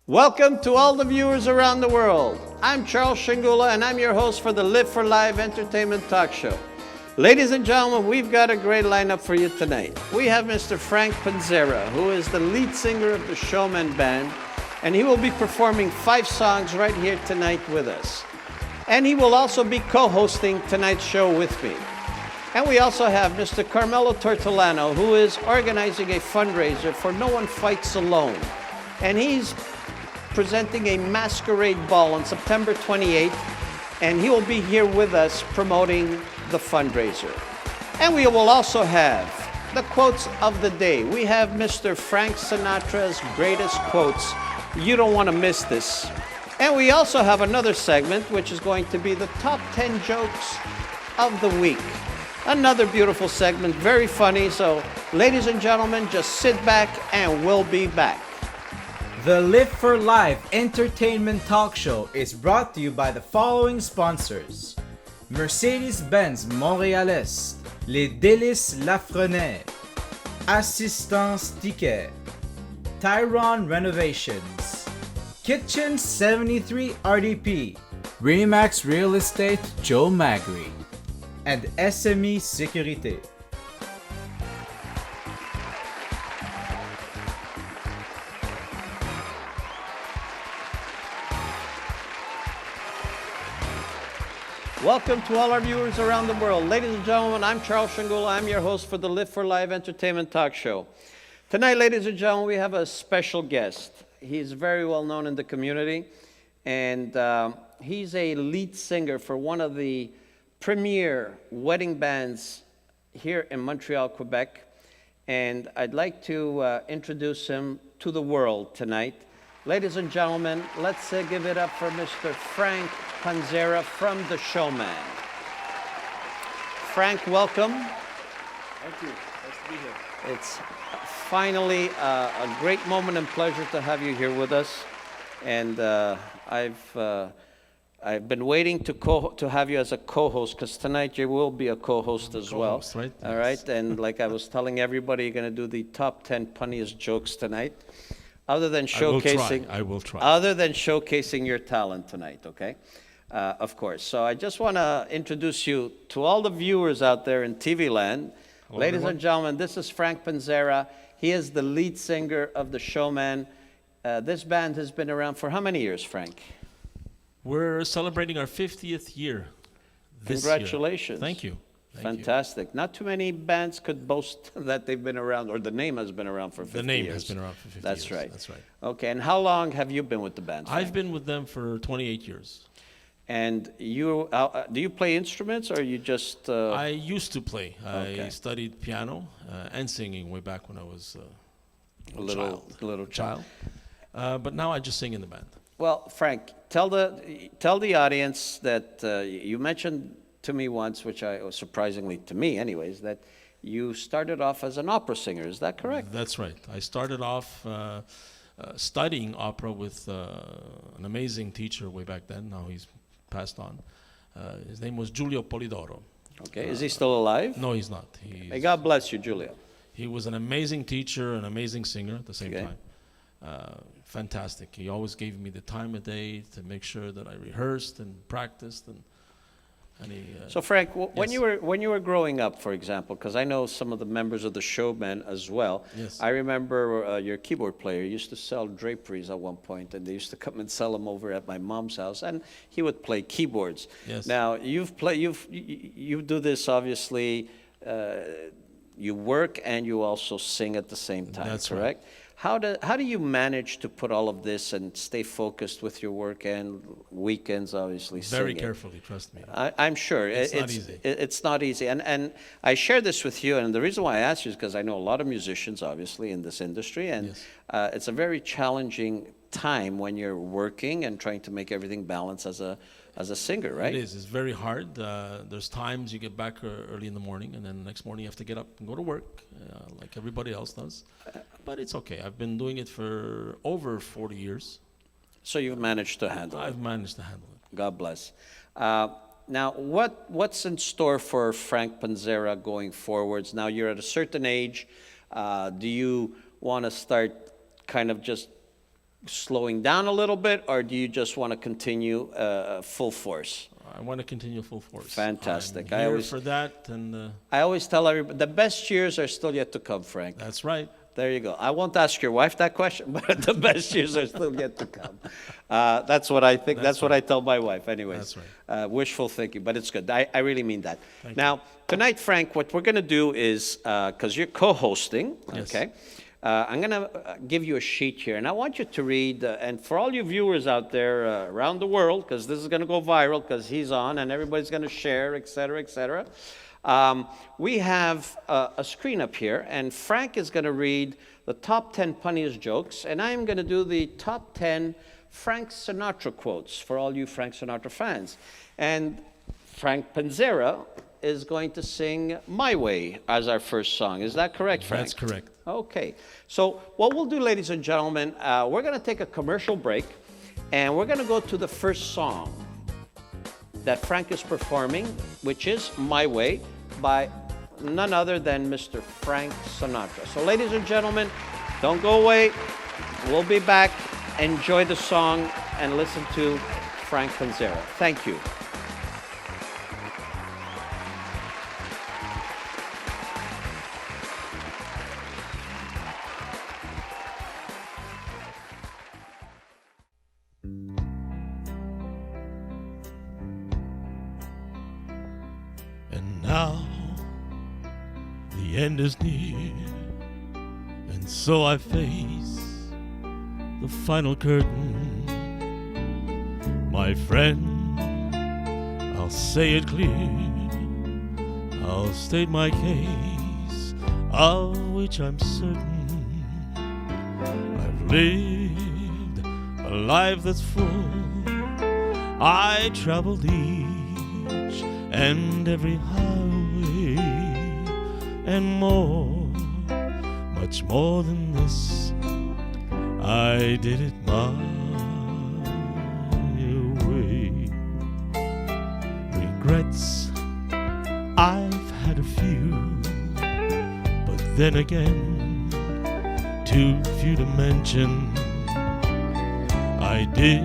Welcome to all the viewers around the world. I'm Charles Sciangula and I'm your host for the Live4Live Entertainment Talk Show. Ladies and gentlemen, we've got a great lineup for you tonight. We have Mr. Frank Panzera, who is the lead singer of the Showman Band, and he will be performing 5 songs right here tonight with us. And he will also be co-hosting tonight's show with me. And we also have Mr. Carmello Tortolano, who is organizing a fundraiser for No One Fights Alone. And he's presenting a masquerade ball on September 28th, and he will be here with us promoting the fundraiser. And we will also have the quotes of the day. We have Mr. Frank Sinatra's greatest quotes. You don't want to miss this. And we also have another segment, which is going to be the top 10 jokes of the week. Another beautiful segment, very funny. So, ladies and gentlemen, just sit back and we'll be back. The Live4Live Entertainment Talk Show is brought to you by the following sponsors: Mercedes-Benz Montréalais, Les Délices Lafrenière, Assistance Ticket, Tyron Renovations, Kitchen 73 RDP, Remax Real Estate Joe Magri, and SME Sécurité. Welcome to all our viewers around the world. Ladies and gentlemen, I'm Charles Sciangula. I'm your host for the Live4Live Entertainment Talk Show. Tonight, ladies and gentlemen, we have a special guest. He's very well known in the community, and he's a lead singer for one of the premier wedding bands here in Montreal, Quebec. And I'd like to introduce him to the world tonight. Ladies and gentlemen, let's give it up for Mr. Frank Panzera from The Showman. Frank, welcome. Thank you. Nice to be here. It's finally a great moment and pleasure to have you here with us. And I've been waiting to have you as a co-host, because tonight you will be a co-host as well. Co-host, right? All right. And like I was telling everybody, you're going to do the top 10 funniest jokes tonight. Other than showcasing, I will try. Other than showcasing your talent tonight, okay? Of course. So I just want to introduce you to all the viewers out there in TV land. Hello, Ladies everyone. and gentlemen, this is Frank Panzera. He is the lead singer of The Showman. This band has been around for how many years, Frank? We're celebrating our 50th year this Congratulations. year. Thank you. Thank Fantastic. Not too many bands could boast that they've been around, or the name has been around for 50 years. The name has been around for 50 That's years. right. That's right. Okay, and how long have you been with the band, Frank? I've been with them for 28 years. And you, do you play instruments, or you just... I used to play. Okay. I studied piano and singing way back when I was a little child. But now I just sing in the band. Well, Frank, tell the audience that you mentioned to me once, which was surprisingly to me anyways, that you started off as an opera singer. Is that correct? That's right. I started off studying opera with an amazing teacher way back then. Now he's passed on. His name was Giulio Polidoro. Okay. Is he still alive? No, he's not. May God bless you, Giulio. He was an amazing teacher, an amazing singer at the same Okay. time. Fantastic. He always gave me the time of day to make sure that I rehearsed and practiced. And he, So, Frank, when yes. you were growing up, for example, because I know some of the members of the Showman as well. Yes. I remember your keyboard player used to sell draperies at one point, and they used to come and sell them over at my mom's house, and he would play keyboards. Yes. Now you do this obviously. You work and you also sing at the same time. That's right. correct? How do you manage to put all of this and stay focused with your work and weekends, obviously, Very singing? carefully, trust me. I'm sure. It's not easy. It's not easy. And I share this with you, and the reason why I asked you is because I know a lot of musicians, obviously, in this industry, and Yes. It's a very challenging time when you're working and trying to make everything balance as a singer, right? It is. It's very hard. There's times you get back early in the morning, and then the next morning you have to get up and go to work, like everybody else does. But it's okay. I've been doing it for over 40 years. So you've managed to handle it. I've managed to handle it. God bless. Now, what's in store for Frank Panzera going forwards? Now, you're at a certain age. Do you want to start kind of just slowing down a little bit, or do you just want to continue full force? I want to continue full force. Fantastic. I'm here for that, and I always tell everybody, the best years are still yet to come, Frank. that's right. There you go. I won't ask your wife that question, but the best years are still yet to come. That's what I think. That's what I tell my wife anyways. That's right. Wishful thinking, but it's good. I really mean that. Now, tonight, Frank, what we're going to do is, because you're co-hosting, Yes. okay, I'm going to give you a sheet here, and I want you to read, and for all you viewers out there around the world, because this is going to go viral, because he's on, and everybody's going to share, et cetera, et cetera. We have a screen up here, and Frank is going to read the top 10 funniest jokes, and I'm going to do the top 10 Frank Sinatra quotes for all you Frank Sinatra fans. And Frank Panzera is going to sing My Way as our first song. Is that correct, Frank? That's correct. Okay. So what we'll do, ladies and gentlemen, we're going to take a commercial break, and we're going to go to the first song that Frank is performing, which is My Way, by none other than Mr. Frank Sinatra. So ladies and gentlemen, don't go away. We'll be back. Enjoy the song and listen to Frank Panzera. Thank you. And now the end is near, and so I face the final curtain. My friend, I'll say it clear, I'll state my case, of which I'm certain. I've lived a life that's full. I traveled each and every highway, and more, much more than this, I did it my way. Regrets, I've had a few, but then again, too few to mention. I did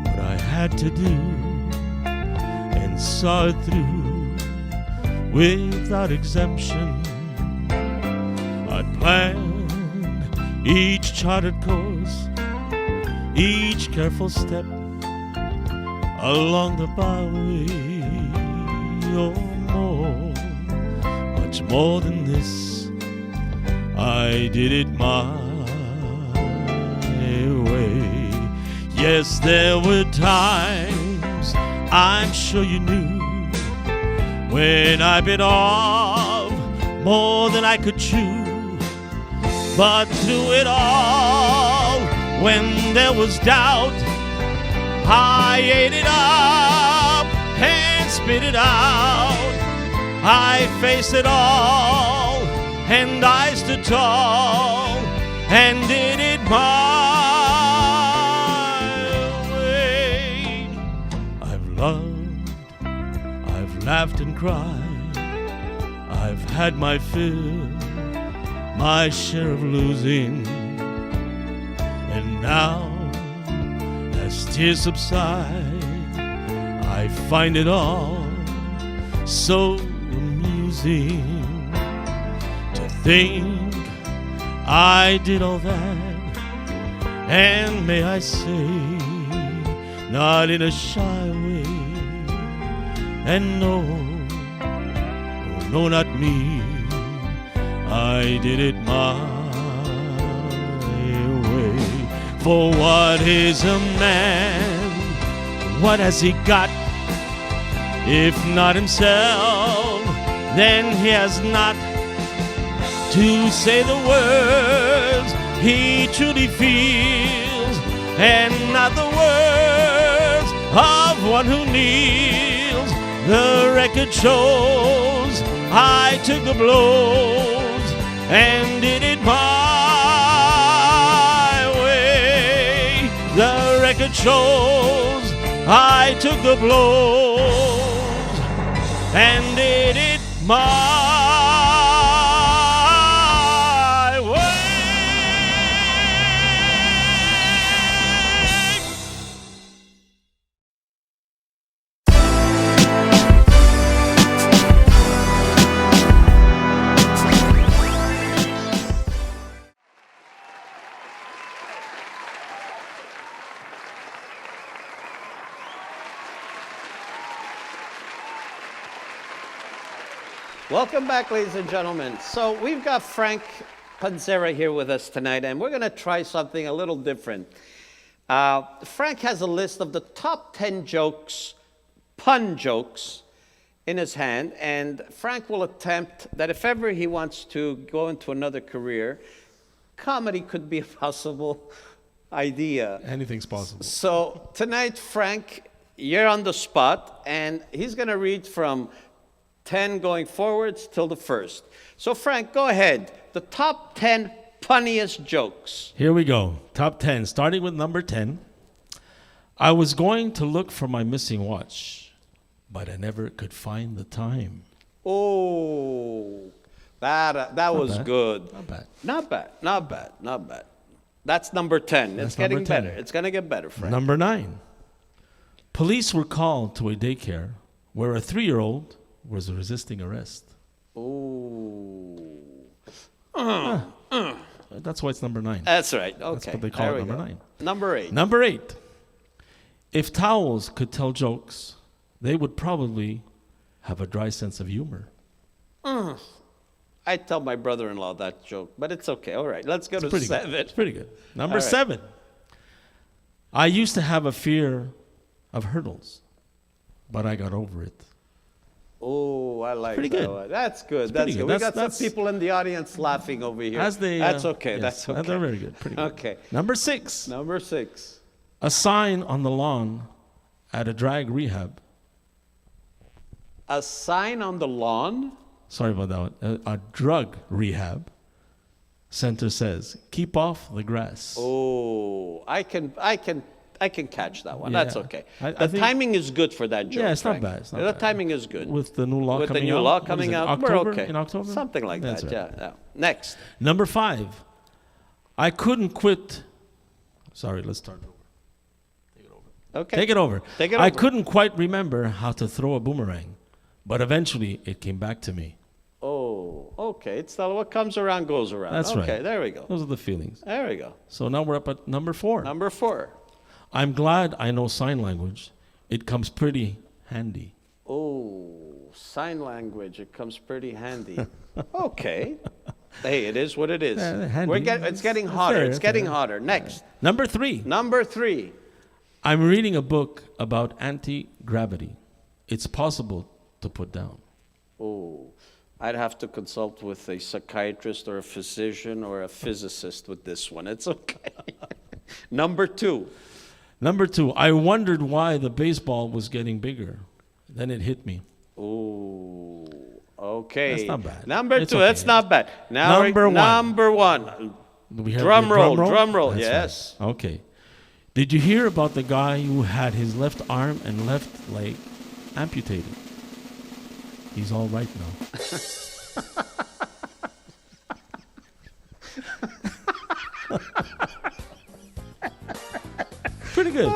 what I had to do, and saw it through without exemption. I'd planned each charted course, each careful step along the byway. Oh, more, much more than this, I did it my way. Yes, there were times, I'm sure you knew, when I bit off more than I could chew. But through it all, when there was doubt, I ate it up and spit it out. I faced it all, and I stood tall and did it my way. I've loved, I've laughed and cried, I've had my fill, my share of losing, and now as tears subside, I find it all so amusing to think I did all that, and may I say, not in a shy way, and no, oh no, not me, I did it my way. For what is a man? What has he got? If not himself, then he has not to say the words he truly feels, and not the words of one who kneels. The record shows I took the blows and did it my way. The record shows I took the blows and did it my way. Welcome back, ladies and gentlemen. So we've got Frank Panzera here with us tonight, and we're going to try something a little different. Frank has a list of the top 10 jokes, pun jokes, in his hand, and Frank will attempt that if ever he wants to go into another career, comedy could be a possible idea. Anything's possible. So tonight, Frank, you're on the spot, and he's going to read from 10 going forwards till the first. So Frank, go ahead. The top 10 funniest jokes. Here we go. Top 10, starting with number 10. I was going to look for my missing watch, but I never could find the time. Oh, that was bad. good. Not bad. Not bad, not bad, not bad. That's number 10. It's getting number 10. better. It's going to get better, Frank. Number 9. Police were called to a daycare where a 3-year-old was resisting arrest. Oh. That's why it's number 9. That's right. Okay. That's what they call it, number 9. Number 8. Number 8. If towels could tell jokes, they would probably have a dry sense of humor. I tell my brother-in-law that joke, but it's okay. All right, let's go to Pretty 7. good. It's pretty good. Number All right. 7. I used to have a fear of hurdles, but I got over it. Oh, I like Pretty that good. one. That's good. It's That's pretty good. good. We got That's- some people in the audience laughing over here. As they, That's okay. yes, That's okay. They're very good. Pretty good. Okay. Number 6. Number 6. A sign on the lawn at a drag rehab. A sign on the lawn. Sorry about that one. A drug rehab center says, "Keep off the grass." Oh, I can catch that one. Yeah. That's okay. I The think- timing is good for that joke. Yeah, it's not Frank. bad. It's not the bad. timing is good. With the new law With the coming new out. law What is coming it, out, October? we're okay. In October? Something like That's that. right. Yeah. Next. Number 5. I couldn't quit. Sorry, let's start over. Okay. Take it over. Take it I over. couldn't quite remember how to throw a boomerang, but eventually it came back to me. Oh, okay. It's what comes around goes around. That's right. Okay, there we go. Those are the feelings. There we go. So now we're up at number 4. Number 4. I'm glad I know sign language. It comes pretty handy. Oh, sign language. It comes pretty handy. Okay. Hey, it is what it is. handy. It's getting It's hotter. there, It's it's getting there. hotter. Next. Number 3. Number 3. I'm reading a book about anti-gravity. It's possible to put down. Oh, I'd have to consult with a psychiatrist or a physician or a physicist with this one. It's okay. Number 2. Number 2, I wondered why the baseball was getting bigger. Then it hit me. Oh, okay. That's not bad. Number It's 2. okay. That's not bad. Now Number 1. Number 1. We have Drum the roll, drum roll, That's yes. right. Okay. Did you hear about the guy who had his left arm and left leg amputated? He's all right now. Pretty good.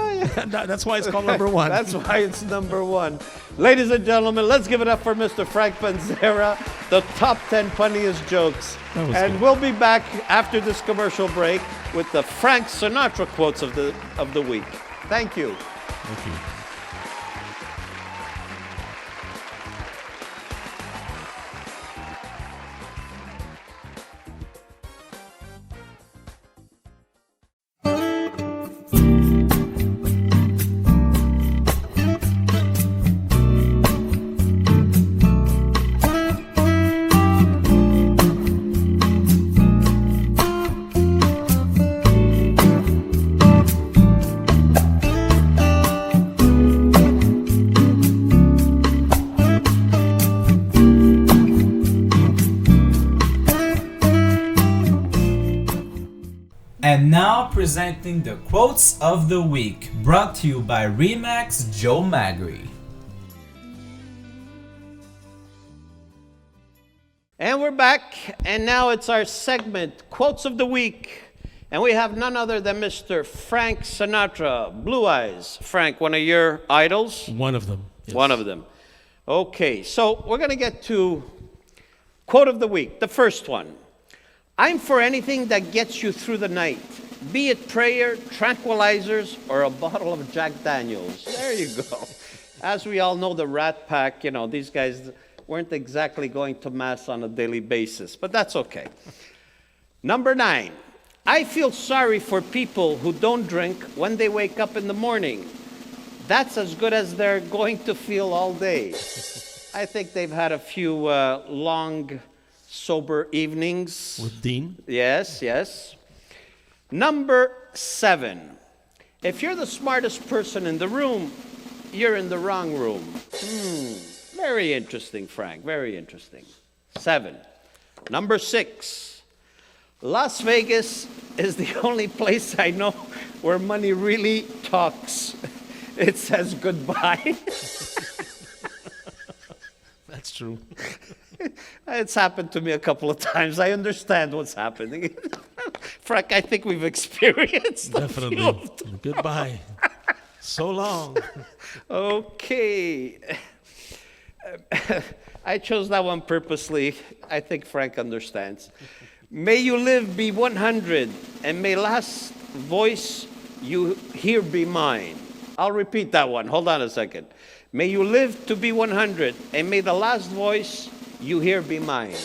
That's why it's called number 1. That's why it's number 1. Ladies and gentlemen, let's give it up for Mr. Frank Panzera, the top 10 funniest jokes. That was And good. we'll be back after this commercial break with the Frank Sinatra quotes of the week. Thank you. Thank you. And now presenting the quotes of the week, brought to you by Remax Joe Magri. And we're back, and now it's our segment, Quotes of the Week. And we have none other than Mr. Frank Sinatra, Blue Eyes. Frank, one of your idols? One of them. Yes. One of them. Okay, so we're going to get to Quote of the Week, the first one. I'm for anything that gets you through the night, be it prayer, tranquilizers, or a bottle of Jack Daniels. There you go. As we all know, the Rat Pack, these guys, weren't exactly going to Mass on a daily basis, but that's okay. Number 9, I feel sorry for people who don't drink when they wake up in the morning. That's as good as they're going to feel all day. I think they've had a few long, sober evenings. With Dean? Yes, yes. Number 7, if you're the smartest person in the room, you're in the wrong room. Very interesting, Frank, very interesting. 7. Number 6, Las Vegas is the only place I know where money really talks. It says goodbye. That's true. It's happened to me a couple of times. I understand what's happening. Frank, I think we've experienced a few Definitely. of them. Goodbye. So long. Okay. I chose that one purposely. I think Frank understands. May you live be 100, and may last voice you hear be mine. I'll repeat that one. Hold on a second. May you live to be 100, and may the last voice you hear be mine.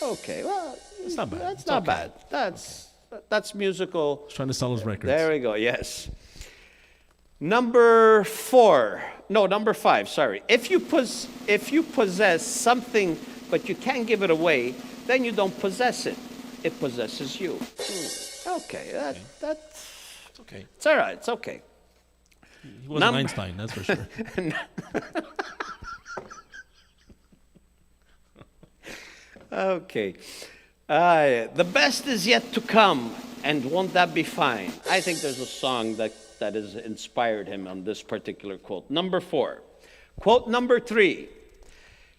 Okay, well, It's not bad. that's It's not okay. bad. That's musical. He's trying to sell his records. There we go, yes. Number 5, sorry. If you possess something but you can't give it away, then you don't possess it. It possesses you. Okay, that's It's okay. it's all right, it's okay. He wasn't Einstein, that's for sure. Okay. The best is yet to come, and won't that be fine? I think there's a song that has inspired him on this particular quote. Number 4. Quote number 3.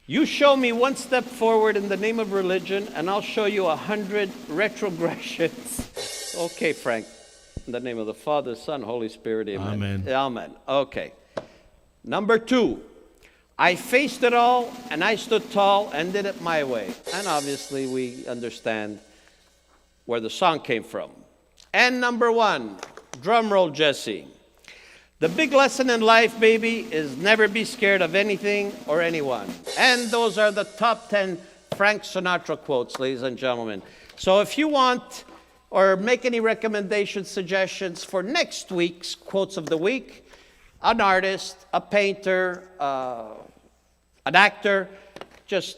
You show me one step forward in the name of religion, and I'll show you 100 retrogressions. Okay, Frank. In the name of the Father, Son, Holy Spirit, amen. Amen. Amen. Okay. Number 2. I faced it all, and I stood tall and did it my way. And obviously, we understand where the song came from. And number 1, drum roll, Jesse. The big lesson in life, baby, is never be scared of anything or anyone. And those are the top 10 Frank Sinatra quotes, ladies and gentlemen. So if you want or make any recommendations, suggestions for next week's Quotes of the Week, an artist, a painter, an actor, just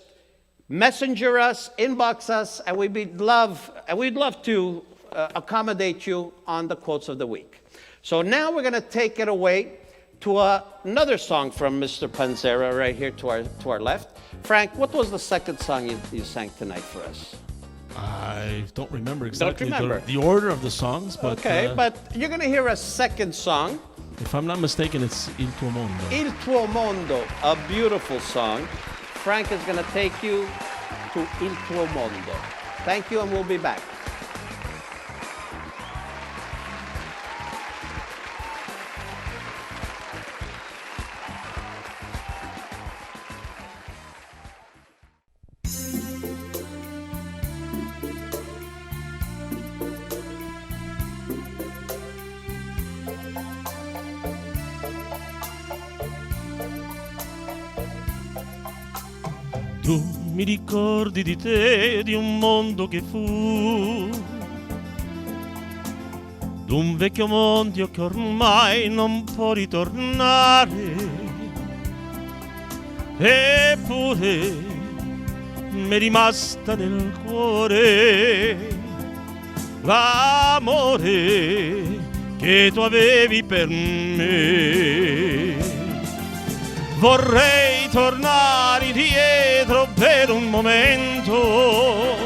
messenger us, inbox us, and we'd love to accommodate you on the Quotes of the Week. So now we're going to take it away to another song from Mr. Panzera right here to our left. Frank, what was the second song you sang tonight for us? I don't remember exactly remember. The order of the songs, but Okay, but you're going to hear a second song, if I'm not mistaken, it's Il Tuo Mondo. Il Tuo Mondo, a beautiful song. Frank is going to take you to Il Tuo Mondo. Thank you, and we'll be back. Tu mi ricordi di te, di un mondo che fu, d'un vecchio mondo che ormai non può ritornare. Eppure m'è rimasta nel cuore l'amore che tu avevi per me. Vorrei tornare indietro per un momento,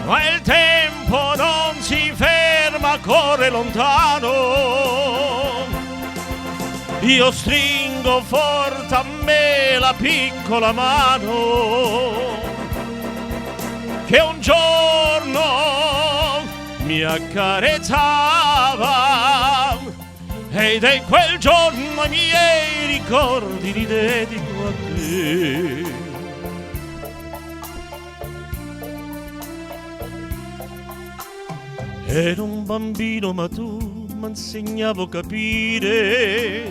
ma il tempo non si ferma, corre lontano. Io stringo forte a me la piccola mano che un giorno mi accarezzava, ed è quel giorno i miei ricordi li dedico a te. Ero un bambino ma tu m'insegnavo a capire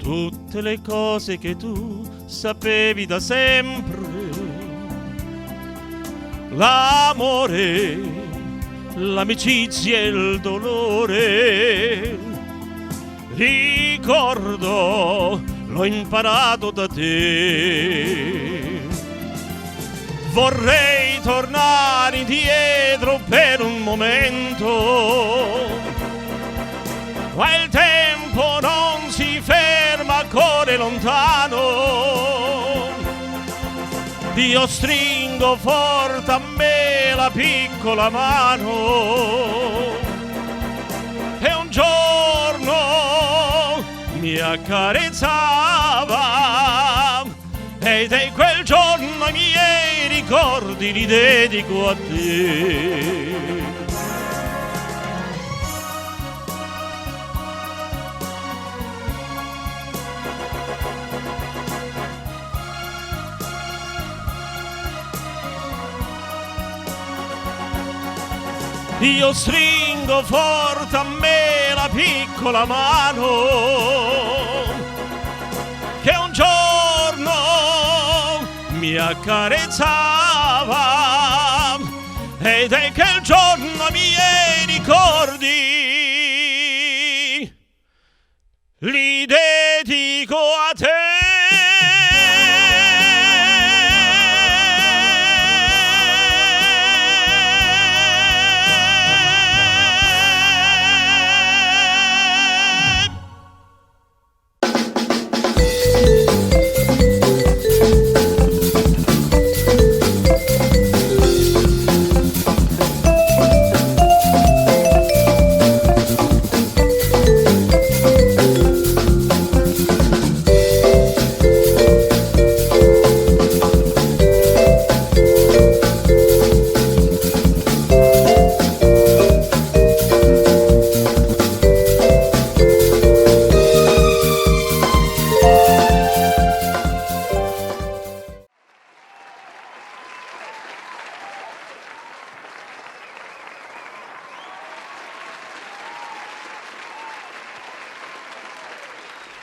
tutte le cose che tu sapevi da sempre. L'amore, l'amicizia e il dolore, ricordo, l'ho imparato da te. Vorrei tornare indietro per un momento, ma il tempo non si ferma, corre lontano. Io stringo forte a me la piccola mano e un giorno mi accarezzava ed è quel giorno i miei ricordi li dedico a te. Io stringo forte a me la piccola mano che un giorno mi accarezzava ed è che il giorno i miei ricordi li dedico a te.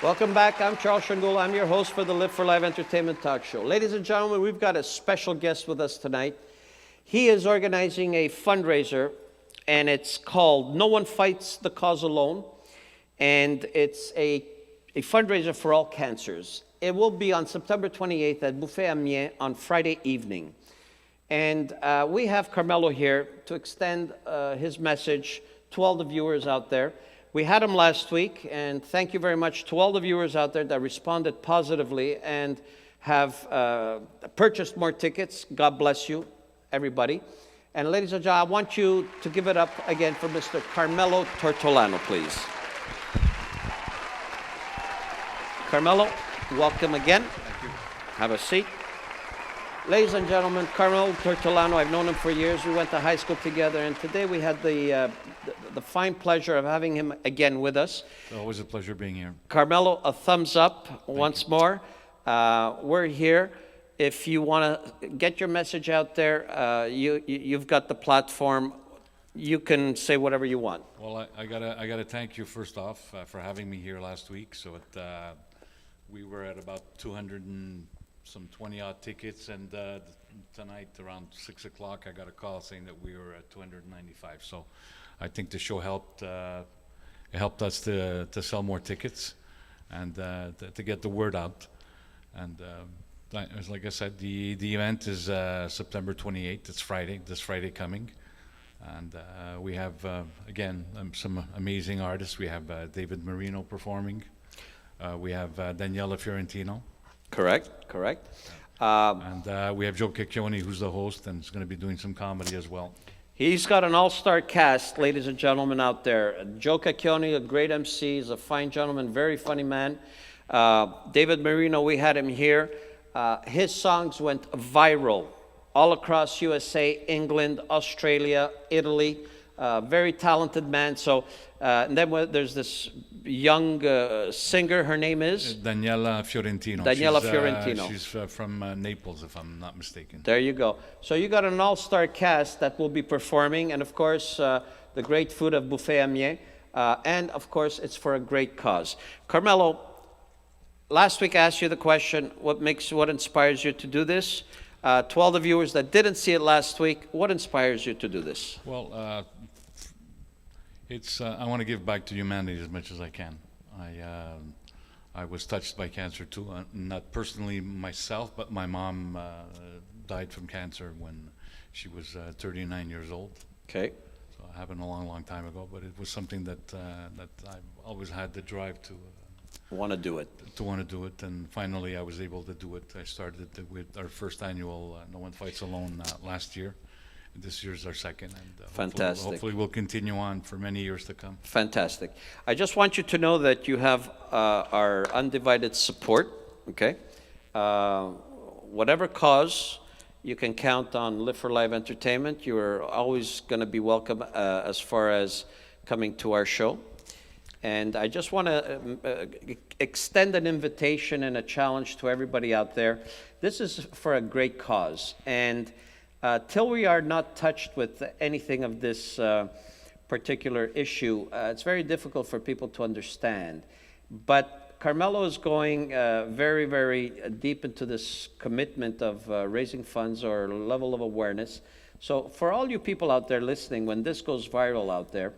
Welcome back. I'm Charles Sciangula. I'm your host for the Live4Live Entertainment Talk Show. Ladies and gentlemen, we've got a special guest with us tonight. He is organizing a fundraiser, and it's called No One Fights the Cause Alone, and it's a fundraiser for all cancers. It will be on September 28th at Buffet Amiens on Friday evening. And we have Carmello here to extend his message to all the viewers out there. We had him last week, and thank you very much to all the viewers out there that responded positively and have purchased more tickets. God bless you, everybody. And ladies and gentlemen, I want you to give it up again for Mr. Carmello Tortolano, please. Carmello, welcome again. Thank you. Have a seat. Ladies and gentlemen, Carmello Tortolano, I've known him for years. We went to high school together, and today we had the fine pleasure of having him again with us. Always a pleasure being here. Carmello, a thumbs up once more. We're here. If you want to get your message out there, you've got the platform. You can say whatever you want. Well, I gotta thank you first off for having me here last week. So we were at about 220 odd tickets, and tonight around 6 o'clock I got a call saying that we were at 295. So I think the show helped us to sell more tickets and to get the word out. And like I said, the event is September 28th. It's Friday, this Friday coming. And we have, again, some amazing artists. We have David Marino performing. We have Daniela Fiorentino. Correct. And we have Joe Ciccione, who's the host, and is going to be doing some comedy as well. He's got an all-star cast, ladies and gentlemen, out there. Joe Ciccione, a great MC, is a fine gentleman, very funny man. David Marino, we had him here. His songs went viral all across USA, England, Australia, Italy. Very talented man. So, and then there's this young singer. Her name is? Daniela Fiorentino. She's from Naples, if I'm not mistaken. There you go. So you got an all-star cast that will be performing, and of course, the great food of Buffet Amiens. And of course, it's for a great cause. Carmello, last week I asked you the question, what inspires you to do this? To all the viewers that didn't see it last week, what inspires you to do this? Well, I want to give back to humanity as much as I can. I was touched by cancer too, not personally myself, but my mom died from cancer when she was 39 years old. Okay. So it happened a long, long time ago, but it was something that I've always had the drive to Want to do it. And finally I was able to do it. I started with our first annual No One Fights Alone last year. This year's our second, and Fantastic. hopefully we'll continue on for many years to come. Fantastic. I just want you to know that you have our undivided support, okay? Whatever cause, you can count on Live4Live Entertainment. You are always going to be welcome as far as coming to our show. And I just want to extend an invitation and a challenge to everybody out there. This is for a great cause. And till we are not touched with anything of this particular issue, it's very difficult for people to understand. But Carmello is going very, very deep into this commitment of raising funds or level of awareness. So for all you people out there listening, when this goes viral out there,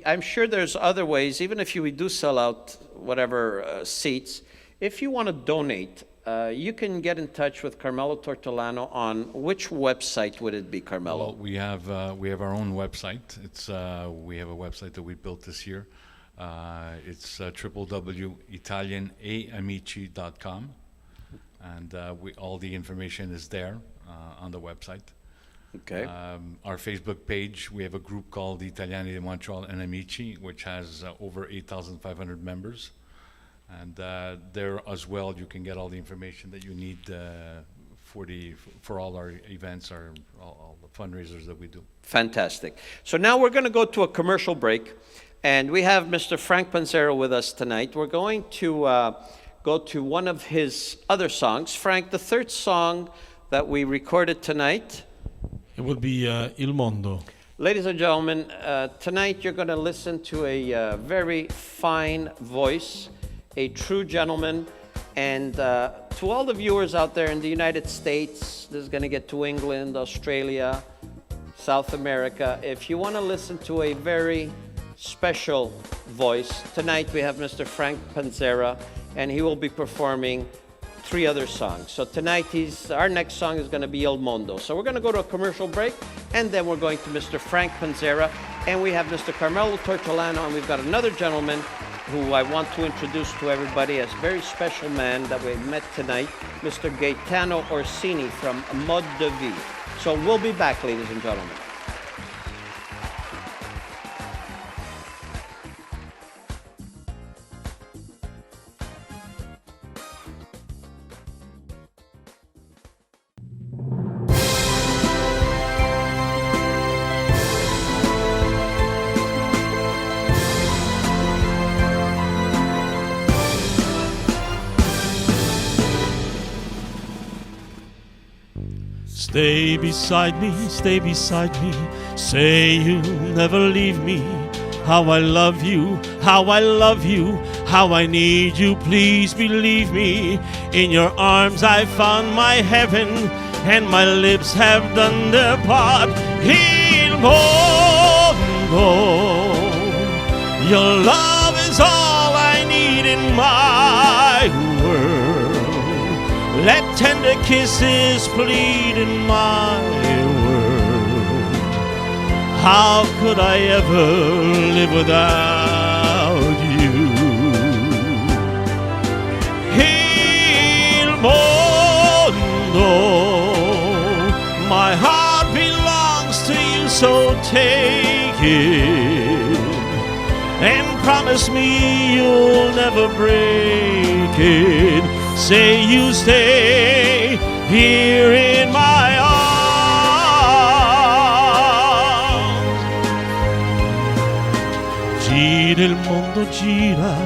I'm sure there's other ways, even if we do sell out whatever seats, if you want to donate, you can get in touch with Carmello Tortolano on which website would it be, Carmello? Well, we have our own website. We have a website that we built this year. It's www.italianaamici.com, and all the information is there on the website. Okay. Our Facebook page, we have a group called Italiani di Montreal and Amici, which has over 8,500 members. And there as well, you can get all the information that you need for all our events, all the fundraisers that we do. Fantastic. So now we're going to go to a commercial break, and we have Mr. Frank Panzera with us tonight. We're going to go to one of his other songs. Frank, the third song that we recorded tonight. It would be Il Mondo. Ladies and gentlemen, tonight you're going to listen to a very fine voice, a true gentleman, and to all the viewers out there in the United States, this is going to get to England, Australia, South America. If you want to listen to a very special voice, tonight we have Mr. Frank Panzera, and he will be performing 3 other songs. So tonight our next song is going to be Il Mondo. So we're going to go to a commercial break, and then we're going to Mr. Frank Panzera, and we have Mr. Carmello Tortolano, and we've got another gentleman who I want to introduce to everybody as a very special man that we met tonight, Mr. Gaetano Orsini from Mode de Vie. So we'll be back, ladies and gentlemen. Stay beside me, say you'll never leave me. How I love you, how I love you, how I need you, please believe me. In your arms I found my heaven, and my lips have done their part. Il mondo, your love is all I need in my world. Let tender kisses plead in my world. How could I ever live without you? Il mondo, my heart belongs to you, so take it and promise me you'll never break it. Say you stay here in my arms. Gira il mondo, gira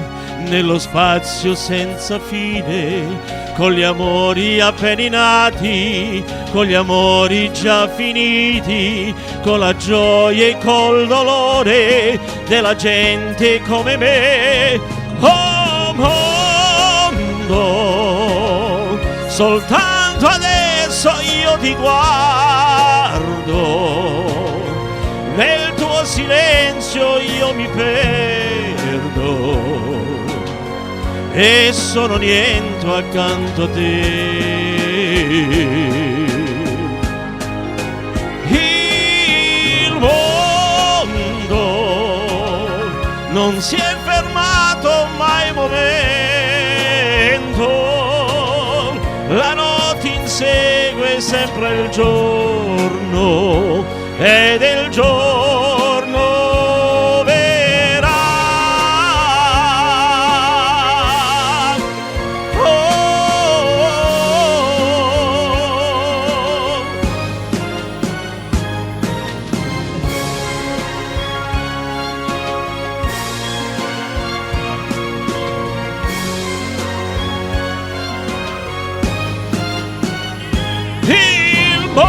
nello spazio senza fine, con gli amori appena nati, con gli amori già finiti, con la gioia e col dolore della gente come me. Oh mondo, soltanto adesso io ti guardo, nel tuo silenzio io mi perdo e sono niente accanto a te. Il mondo non si è fermato mai un momento, la notte insegue sempre il giorno ed il giorno verrà. Il mondo,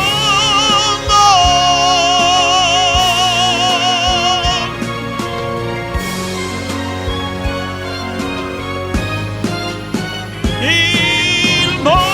il mondo,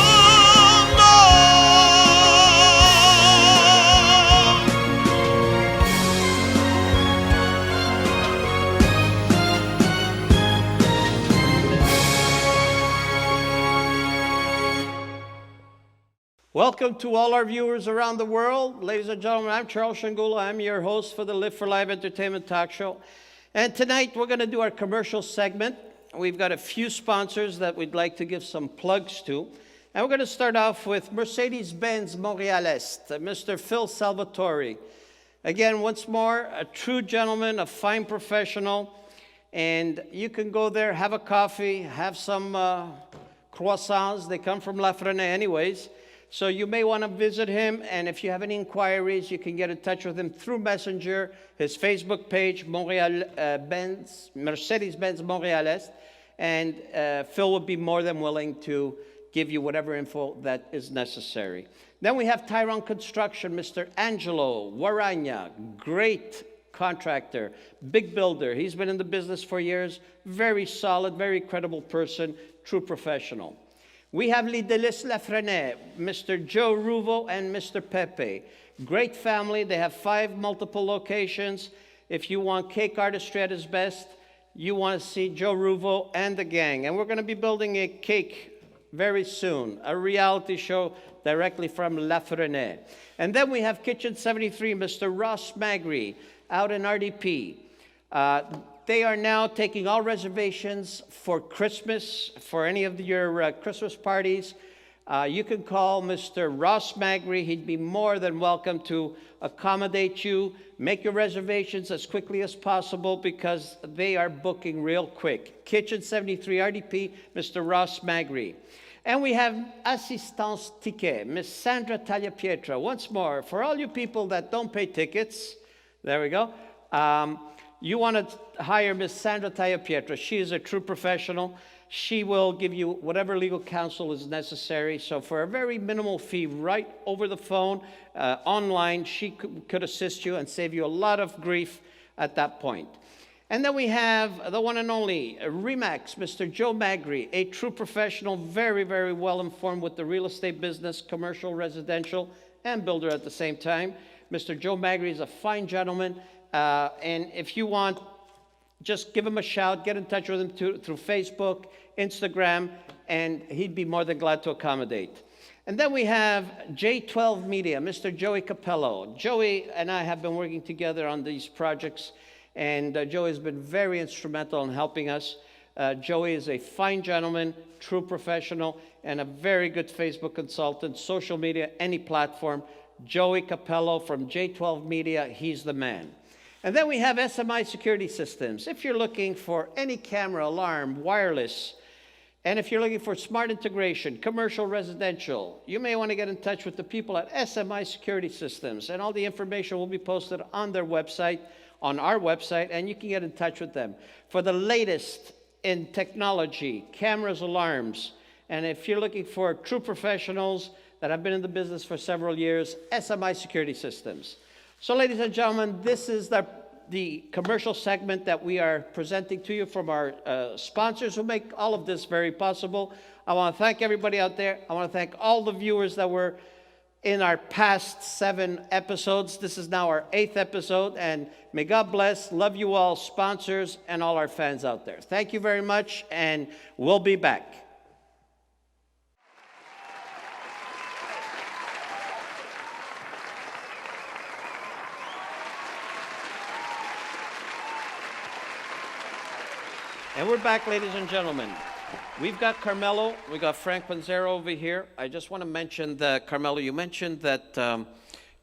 Welcome to all our viewers around the world. Ladies and gentlemen, I'm Charles Sciangula. I'm your host for the Live4Live Entertainment Talk Show. And tonight we're going to do our commercial segment. We've got a few sponsors that we'd like to give some plugs to. And we're going to start off with Mercedes-Benz Montréal Est, Mr. Phil Salvatore. Again, once more, a true gentleman, a fine professional. And you can go there, have a coffee, have some croissants. They come from La Frenais anyways. So you may want to visit him, and if you have any inquiries, you can get in touch with him through Messenger, his Facebook page, Mercedes-Benz Montréal Est, and Phil would be more than willing to give you whatever info that is necessary. Then we have Tyrone Construction, Mr. Angelo Waragna, great contractor, big builder. He's been in the business for years, very solid, very credible person, true professional. We have Les Délices La Frenais, Mr. Joe Ruvo and Mr. Pepe. Great family. They have 5 multiple locations. If you want cake artistry at its best, you want to see Joe Ruvo and the gang. And we're going to be building a cake very soon, a reality show directly from La Frenais. And then we have Kitchen 73, Mr. Ross Magri, out in RDP. They are now taking all reservations for Christmas, for any of your Christmas parties. You can call Mr. Ross Magri. He'd be more than welcome to accommodate you. Make your reservations as quickly as possible because they are booking real quick. Kitchen 73 RDP, Mr. Ross Magri. And we have Assistance Ticket, Miss Sandra Tagliapietra. Once more, for all you people that don't pay tickets, there we go. You want to hire Miss Sandra Tagliapietra. She is a true professional. She will give you whatever legal counsel is necessary. So for a very minimal fee, right over the phone, online, she could assist you and save you a lot of grief at that point. And then we have the one and only Remax, Mr. Joe Magri, a true professional, very, very well informed with the real estate business, commercial, residential, and builder at the same time. Mr. Joe Magri is a fine gentleman. And if you want, just give him a shout, get in touch with him through Facebook, Instagram, and he'd be more than glad to accommodate. And then we have J12 Media, Mr. Joey Capello. Joey and I have been working together on these projects, and Joey has been very instrumental in helping us. Joey is a fine gentleman, true professional, and a very good Facebook consultant, social media, any platform. Joey Capello from J12 Media, he's the man. And then we have SMI Security Systems. If you're looking for any camera, alarm, wireless, and if you're looking for smart integration, commercial, residential, you may want to get in touch with the people at SMI Security Systems. And all the information will be posted on their website, on our website, and you can get in touch with them for the latest in technology, cameras, alarms. And if you're looking for true professionals that have been in the business for several years, SMI Security Systems. So ladies and gentlemen, this is the the commercial segment that we are presenting to you from our sponsors who make all of this very possible. I want to thank everybody out there. I want to thank all the viewers that were in our past 7 episodes. This is now our 8th episode, and may God bless, love you all, sponsors, and all our fans out there. Thank you very much, and we'll be back. And we're back, ladies and gentlemen. We've got Carmello, we got Frank Panzera over here. I just want to mention that, Carmello, you mentioned that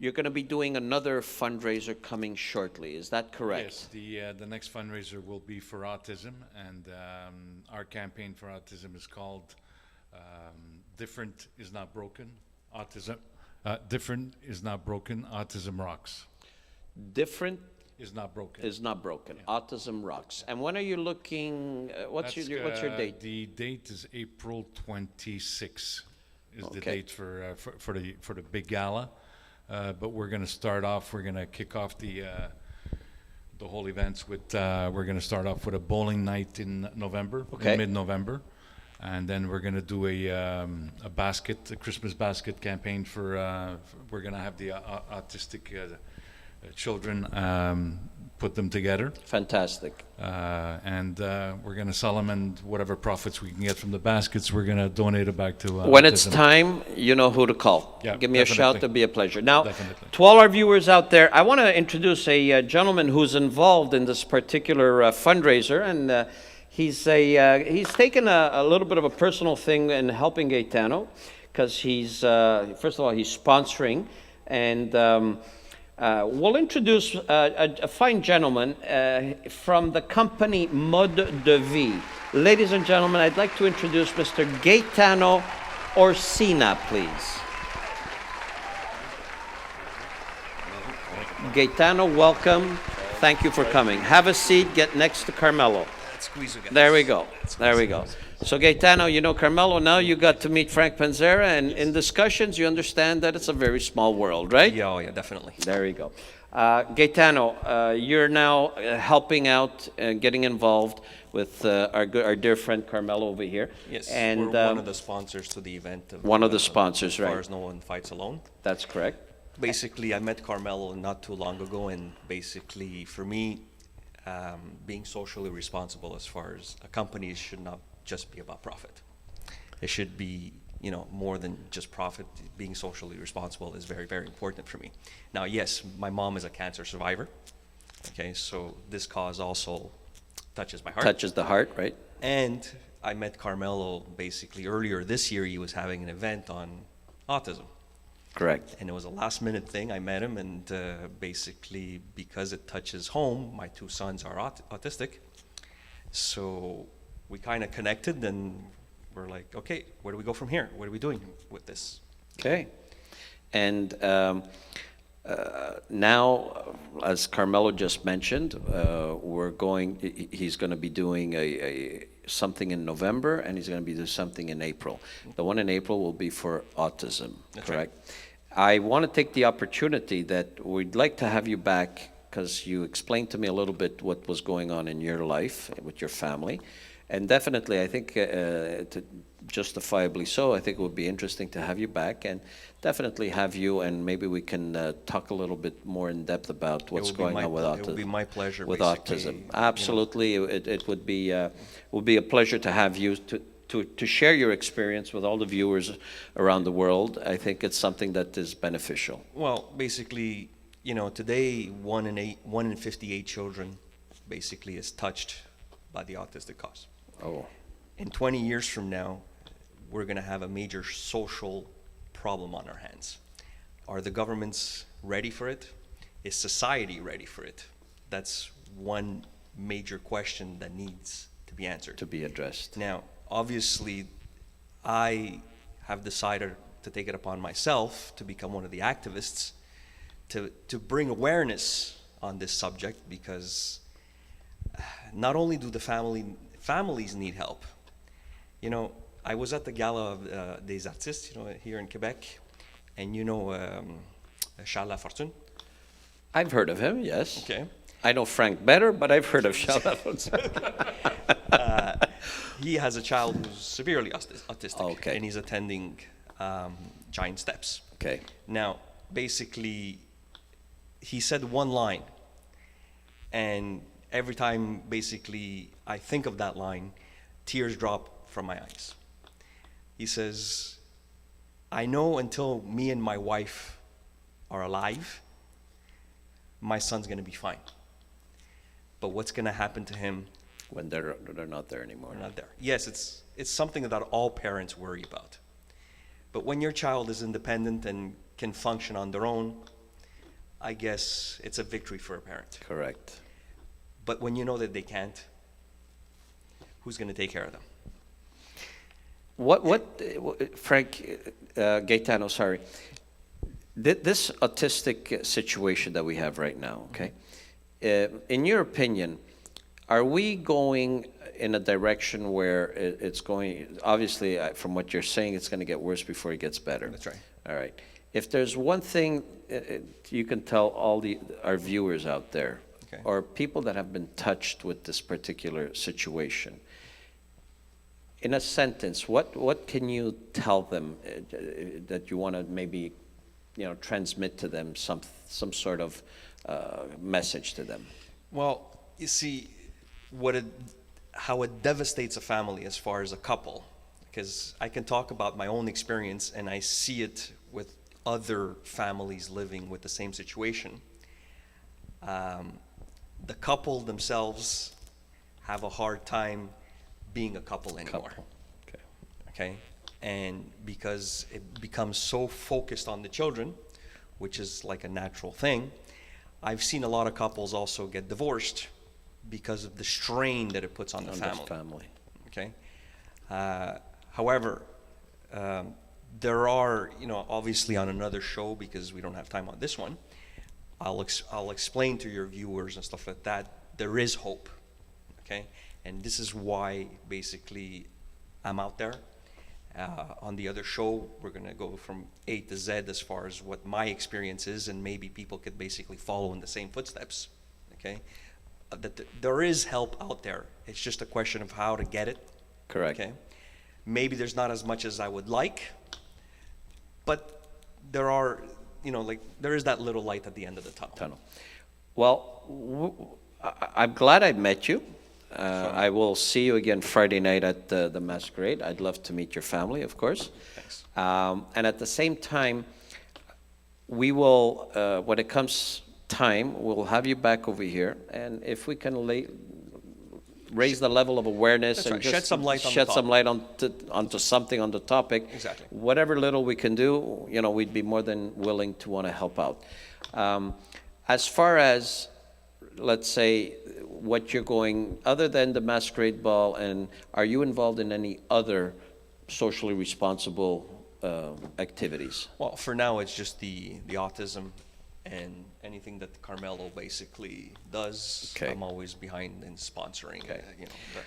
you're going to be doing another fundraiser coming shortly. Is that correct? Yes, the next fundraiser will be for autism, and our campaign for autism is called Different is Not Broken, Autism. Different is Not Broken, Autism Rocks. Different Is not broken. is not broken. Autism rocks. And when are you looking? What's your date? The date is April 26th. Is the Okay. date for the big gala. But we're going to start off. We're going to kick off the whole events with. We're going to start off with a bowling night in November, Okay. in mid-November, and then we're going to do a Christmas basket campaign for. We're going to have the autistic. Children, put them together, Fantastic. and we're going to sell them, and whatever profits we can get from the baskets, we're going to donate it back to When it's autism. time, you know who to call. Yeah, Give me a shout, definitely. it'll be a pleasure. Now, Definitely. to all our viewers out there, I want to introduce a gentleman who's involved in this particular fundraiser, and he's taken a little bit of a personal thing in helping Gaetano, because he's, first of all, he's sponsoring, and we'll introduce a fine gentleman from the company Mode de Vie. Ladies and gentlemen, I'd like to introduce Mr. Gaetano Orsina, please. Gaetano, welcome. Thank you for coming. Have a seat. Get next to Carmello. There we go. There we go. So Gaetano, you know Carmello now. You got to meet Frank Panzera, and in discussions, you understand that it's a very small world, right? Yeah, oh yeah, definitely. There we go. Gaetano, you're now helping out and getting involved with our dear friend Carmello over here. Yes, and we're one of the sponsors to the event. one of the sponsors, as far right. as No One Fights Alone. That's correct. Basically, I met Carmello not too long ago, and basically, for me, being socially responsible as far as a company should not just be about profit. It should be, you know, more than just profit. Being socially responsible is very, very important for me. Now, yes, my mom is a cancer survivor. Okay, so this cause also touches my heart. Touches the heart, right? And I met Carmello basically earlier this year. He was having an event on autism. Correct. And it was a last minute thing. I met him, and basically because it touches home, my 2 sons are autistic. So we kind of connected, and we're like, okay, where do we go from here? What are we doing with this? Okay. And now, as Carmello just mentioned, he's going to be doing something in November, and he's going to be doing something in April. The one in April will be for autism, That's correct? I want to take the opportunity that we'd like to have you back, because you explained to me a little bit what was going on in your life with your family. And definitely, I think, justifiably so, I think it would be interesting to have you back, and definitely have you, and maybe we can talk a little bit more in depth about what's going on with autism. It would be my pleasure. With basically, autism, absolutely, it would be a pleasure to have you to share your experience with all the viewers around the world. I think it's something that is beneficial. Well, basically, you know, today 1 in 58 children basically is touched by the autistic cause. Oh, In 20 years from now, we're going to have a major social problem on our hands. Are the governments ready for it? Is society ready for it? That's one major question that needs to be answered. to be addressed. Now, obviously, I have decided to take it upon myself to become one of the activists to bring awareness on this subject, because not only do the families need help. You know, I was at the Gala of des Artistes, you know, here in Quebec, and you know Charles Lafortune. I've heard of him, yes. Okay. I know Frank better, but I've heard of Charlotte. He has a child who's severely autistic, Okay. and he's attending Giant Steps. Okay. Now, basically, he said one line, and every time, basically, I think of that line, tears drop from my eyes. He says, I know until me and my wife are alive, my son's going to be fine. But what's going to happen to him When they're not there anymore. we're not there? Yes, it's something that all parents worry about. But when your child is independent and can function on their own, I guess it's a victory for a parent. Correct. But when you know that they can't, who's going to take care of them? Frank Gaetano, sorry. This autistic situation that we have right now, okay? In your opinion, are we going in a direction where it's going, obviously, from what you're saying, it's going to get worse before it gets better? That's right. All right. If there's one thing you can tell all our viewers out there, Okay. or people that have been touched with this particular situation, in a sentence, what can you tell them that you want to maybe, transmit to them some sort of message to them? Well, you see, how it devastates a family as far as a couple, because I can talk about my own experience and I see it with other families living with the same situation. The couple themselves have a hard time being a couple anymore. Couple. Okay. Okay? And because it becomes so focused on the children, which is like a natural thing, I've seen a lot of couples also get divorced because of the strain that it puts on the family. Okay? However, there are, obviously on another show, because we don't have time on this one, I'll explain to your viewers and stuff like that, there is hope. Okay? And this is why basically I'm out there. On the other show, we're going to go from A to Z as far as what my experience is, and maybe people could basically follow in the same footsteps. Okay? That there is help out there. It's just a question of how to get it. Correct. Okay? Maybe there's not as much as I would like, but there are, there is that little light at the end of the tunnel. Well, I'm glad I met you. I will see you again Friday night at the Masquerade. I'd love to meet your family, of course. Thanks. And at the same time, we will, when it comes time, we'll have you back over here. And if we can raise the level of awareness That's and right. just Shed some light on shed the some light onto something on the topic. Exactly. Whatever little we can do, we'd be more than willing to want to help out. As far as, let's say, what you're going, other than the Masquerade Ball, and are you involved in any other socially responsible activities? Well, for now, it's just the autism and anything that Carmello basically does. Okay. I'm always behind in sponsoring. Okay. But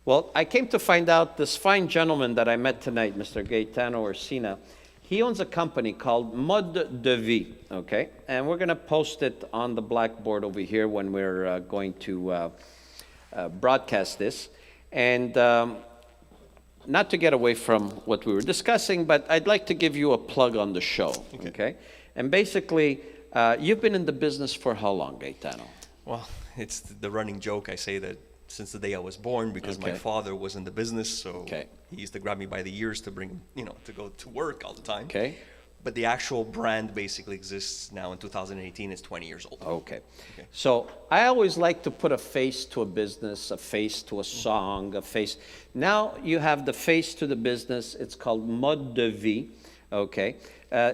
Well, I came to find out this fine gentleman that I met tonight, Mr. Gaetano Orsina, he owns a company called Mode de Vie, okay? And we're going to post it on the blackboard over here when we're going to broadcast this. And not to get away from what we were discussing, but I'd like to give you a plug on the show, okay? And basically, you've been in the business for how long, Gaetano? Well, it's the running joke. I say that since the day I was born, because my Okay. father was in the business, so Okay. he used to grab me by the ears to bring, to go to work all the time. Okay. But the actual brand basically exists now in 2018. It's 20 years old. Okay. So I always like to put a face to a business, a face to a song, a face. Now you have the face to the business. It's called Mode de Vie. Okay.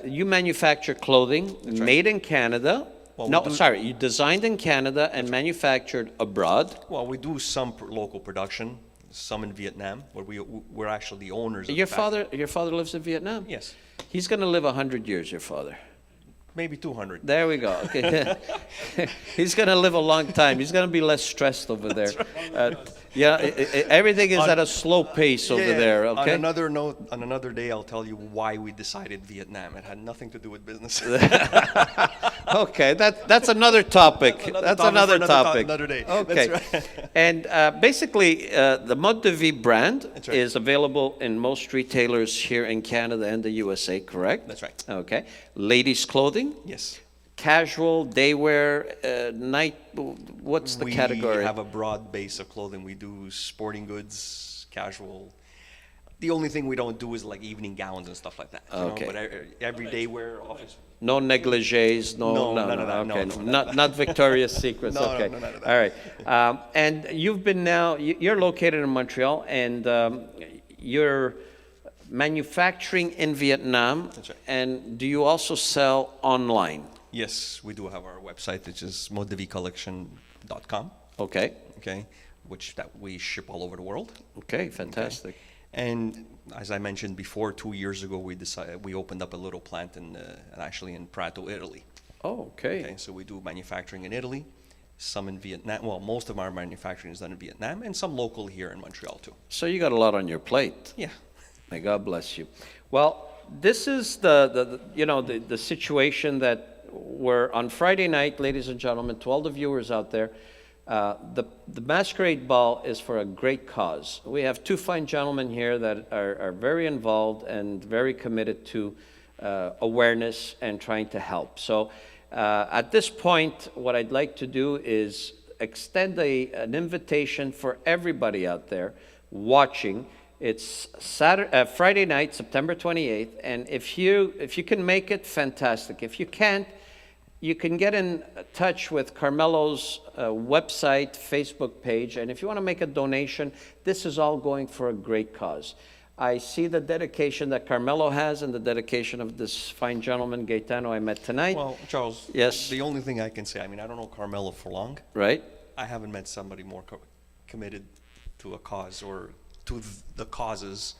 You manufacture clothing made in Canada. Well, No, we do- sorry. You designed in Canada and manufactured abroad. Well, we do some local production, some in Vietnam, where we're actually the owners. Of Your the factory. father lives in Vietnam? Yes, He's going to live 100 years, your father. maybe 200. There we go. Okay. He's going to live a long time. He's going to be less stressed over there. Yeah, everything is at a slow pace over there, On okay? another note, on another day, I'll tell you why we decided Vietnam. It had nothing to do with business. Okay, that's another topic. That's another topic. Another day. Okay. That's right. And basically, the Mode de Vie brand That's right. is available in most retailers here in Canada and the USA, correct? That's right. Okay. Ladies' clothing, Yes. casual, day wear, night, what's the We category? have a broad base of clothing. We do sporting goods, casual. The only thing we don't do is like evening gowns and stuff like that. you know, Okay. But everyday wear, office. No negligés, No, none of that, okay. no. Not Victoria's Secrets, No, okay. no, none of that. All right. And you've been now, you're located in Montreal, and you're manufacturing in Vietnam. That's right. And do you also sell online? Yes, we do have our website, which is modedevicollection.com. Okay. Okay, which that we ship all over the world. Okay, fantastic. And as I mentioned before, 2 years ago we opened up a little plant actually in Prato, Italy. Oh, okay. Okay, so we do manufacturing in Italy, some in Vietnam. Well, most of our manufacturing is done in Vietnam, and some local here in Montreal too. So you got a lot on your plate. Yeah. May God bless you. Well, this is the situation that we're on Friday night, ladies and gentlemen, to all the viewers out there. The Masquerade Ball is for a great cause. We have two fine gentlemen here that are very involved and very committed to awareness and trying to help. So at this point, what I'd like to do is extend an invitation for everybody out there watching. It's Friday night, September 28th, and if you can make it, fantastic. If you can't, you can get in touch with Carmello's website, Facebook page, and if you want to make a donation, this is all going for a great cause. I see the dedication that Carmello has and the dedication of this fine gentleman, Gaetano, I met tonight. Well, Charles. Yes. The only thing I can say, I mean, I don't know Carmello for long. Right? I haven't met somebody more committed to a cause or to the causes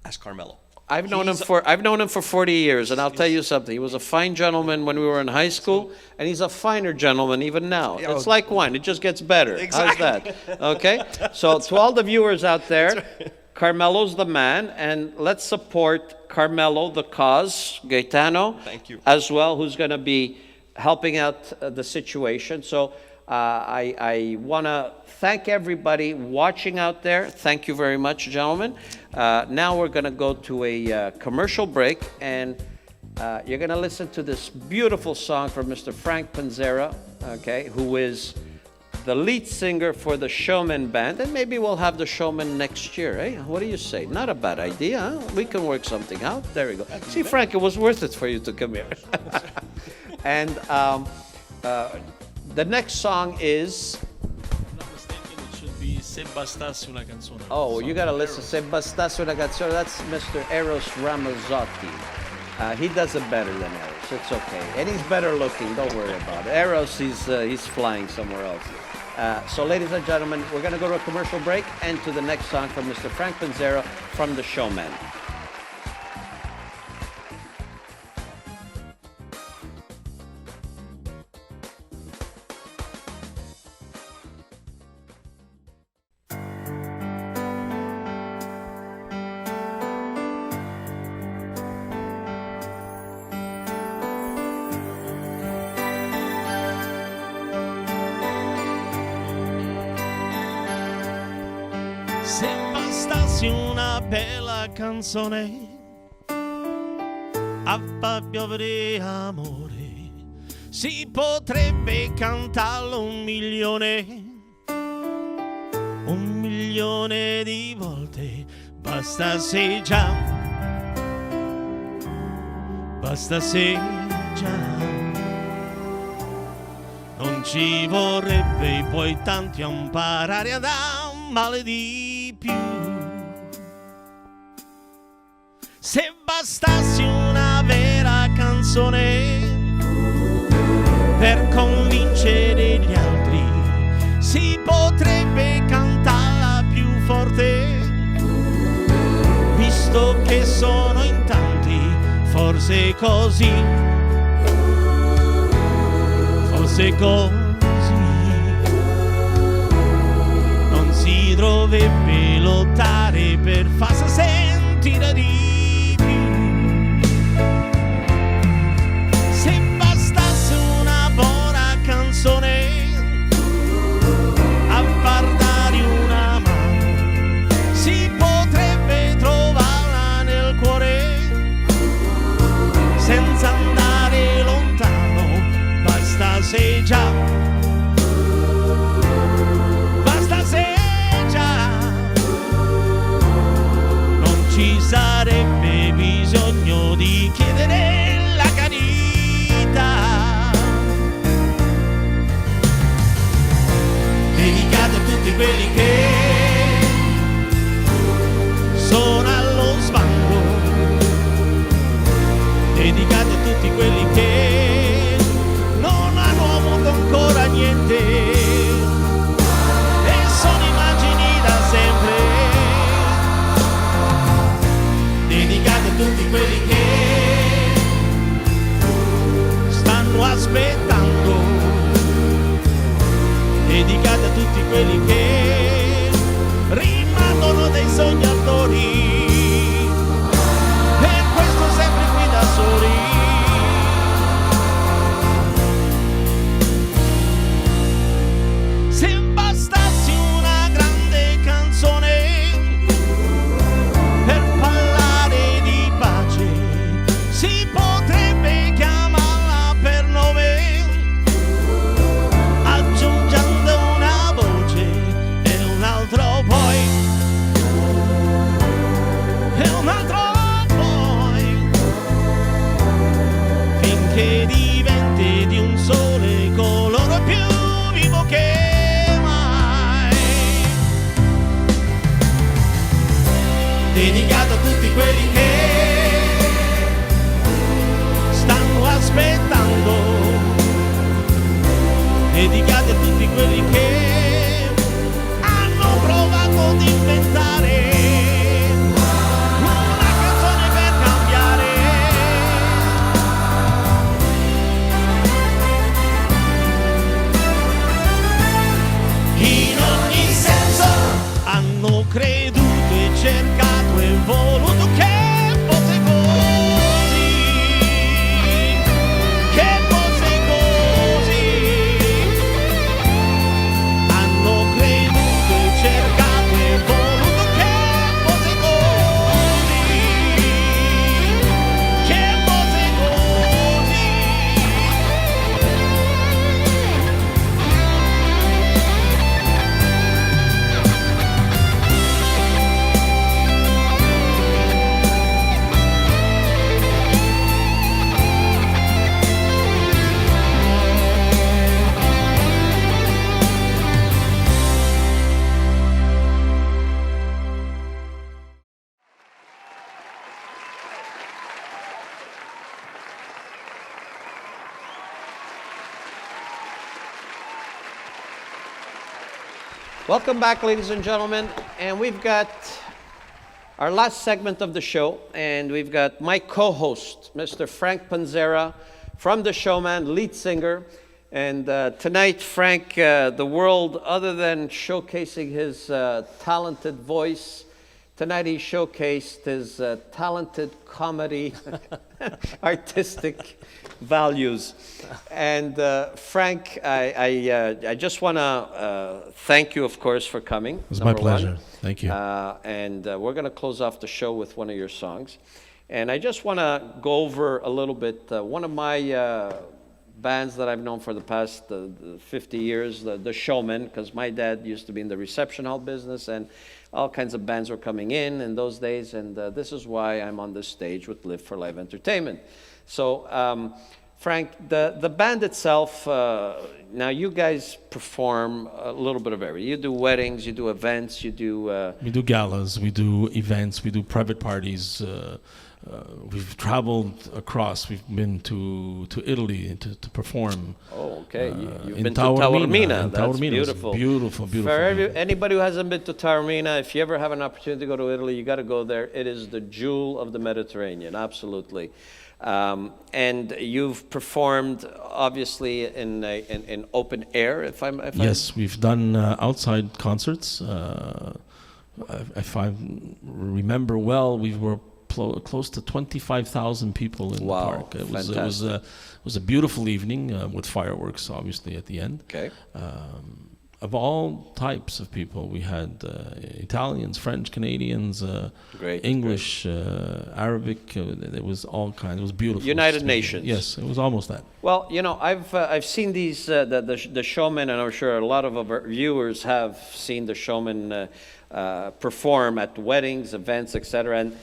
as Carmello. I've known him for 40 years, and I'll tell you something. He was a fine gentleman when we were in high school, and he's a finer gentleman even now. Yeah, It's like wine; it just gets better. Exactly. How's that? Okay. So to all the viewers out there, Carmello's the man, and let's support Carmello, the cause, Gaetano, Thank you. as well, who's going to be helping out the situation. So I want to thank everybody watching out there. Thank you very much, gentlemen. Now we're going to go to a commercial break, and you're going to listen to this beautiful song from Mr. Frank Panzera, okay, who is the lead singer for the Showman Band, and maybe we'll have the Showman next year, eh? What do you say? Not a bad idea, huh? We can work something out. There we go. See, Frank, it was worth it for you to come here. And the next song is... Not mistaken, it should be Se Bastasse una canzone. Oh, you gotta listen. Se bastasse una canzone. That's Mr. Eros Ramazzotti. He does it better than Eros. It's okay, and he's better looking. Don't worry about it. Eros, he's flying somewhere else. So, ladies and gentlemen, we're gonna go to a commercial break and to the next song from Mr. Frank Panzera from the Showman. Se bastasse una bella canzone a far piovere amore, si potrebbe cantarlo 1.000.000 di volte. Bastasse già, bastasse già. Non ci vorrebbe poi tanto a imparare ad amare di più. Se bastasse una vera canzone per convincere gli altri, si potrebbe cantarla più forte. Visto che sono in tanti, forse così, forse così non si dovrebbe lottare per farsi sentire di più. Se bastasse una buona canzone a far dare una mano, si potrebbe trovarla nel cuore senza andare lontano. Basta se già ci sarebbe bisogno di chiedere la carità, dedicata a tutti quelli che sono allo sbando, dedicata a tutti quelli che non hanno avuto ancora niente e sono immagini da sempre, dedicate a tutti quelli che stanno aspettando, dedicate a tutti quelli che rimangono dei sognatori, per questo sempre qui da soli. Se bastassi una grande canzone per parlare di pace, si potrebbe chiamarla per nome, aggiungendo una voce e un altro poi, e un altro poi, finché diventi di un sole colore più vivo che mai, dedicato a tutti quelli che stanno aspettando, dedicati a tutti quelli che hanno provato ad inventare una canzone per cambiare, in ogni senso hanno creduto e cercato e voluto che fosse così, che fosse così, hanno creduto e cercato e voluto che fosse così, che fosse così. Welcome back, ladies and gentlemen. And we've got our last segment of the show, and we've got my co-host, Mr. Frank Panzera, from The Showman, lead singer. And tonight, Frank, the world, other than showcasing his talented voice, tonight he showcased his talented comedy, artistic values. And Frank, I just want to thank you, of course, for coming. It was my pleasure. Thank you. And we're going to close off the show with one of your songs. And I just want to go over a little bit. One of my bands that I've known for the past 50 years, the Showman, because my dad used to be in the reception hall business, and all kinds of bands were coming in those days. And this is why I'm on this stage with Live4Live Entertainment. So, Frank, the band itself, now you guys perform a little bit of everything. You do weddings, you do events, you do... We do galas, we do events, we do private parties, we've traveled across. We've been to Italy to perform. Oh, okay. You've in been to Taormina. Taormina. That's beautiful. Beautiful. For anybody who hasn't been to Taormina, if you ever have an opportunity to go to Italy, you got to go there. It is the jewel of the Mediterranean, absolutely. And you've performed, obviously, in open air. Yes, we've done outside concerts. If I remember well, we were close to 25,000 people in the park. It was a beautiful evening with fireworks, obviously, at the end. Okay. Of all types of people, we had Italians, French, Canadians, English, Arabic. It was all kinds. It was beautiful. United Nations. Yes, it was almost that. Well, I've seen these the showmen, and I'm sure a lot of our viewers have seen the showmen perform at weddings, events, etc. And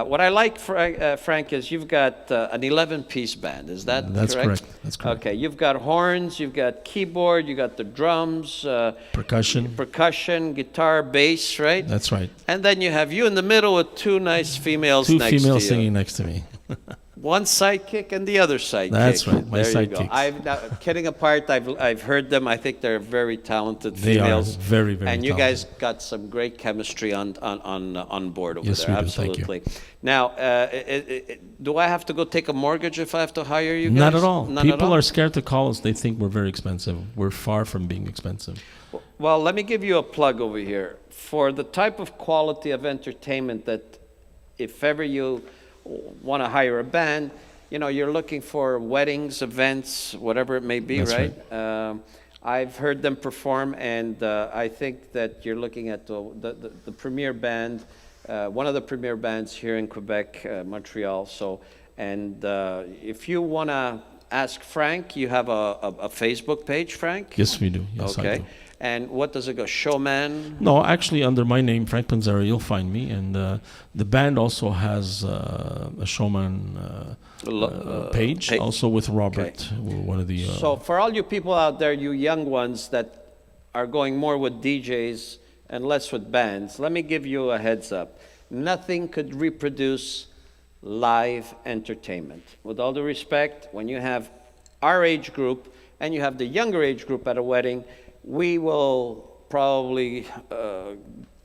what I like, Frank, is you've got an 11-piece band. Is that correct? That's correct. Okay, you've got horns, you've got keyboard, you got the drums, percussion, guitar, bass, right? That's right. And then you have you in the middle with two nice females Two next to you. females singing next to me. One sidekick and the other sidekick. That's right, my there you go. sidekicks. Kidding apart, I've heard them. I think they're very talented They females. are very, very and you talented. guys got some great chemistry on board over Yes, there. we do. Absolutely. Thank you. Now, do I have to go take a mortgage if I have to hire you guys? Not at all. None at People all? are scared to call us. They think we're very expensive. We're far from being expensive. Well, let me give you a plug over here. For the type of quality of entertainment that if ever you want to hire a band, you're looking for weddings, events, whatever it may be, That's right? I've heard them perform, and I think that you're looking at the premier band, one of the premier bands here in Quebec, Montreal. So, and if you want to ask Frank, you have a Facebook page, Frank? Yes, we do. Yes, okay. I do. And what does it go? Showman? No, actually, under my name, Frank Panzera, you'll find me. And the band also has a showman page, also with Robert, one of the... So for all you people out there, you young ones that are going more with DJs and less with bands, let me give you a heads up. Nothing could reproduce live entertainment. With all due respect, when you have our age group and you have the younger age group at a wedding, we will probably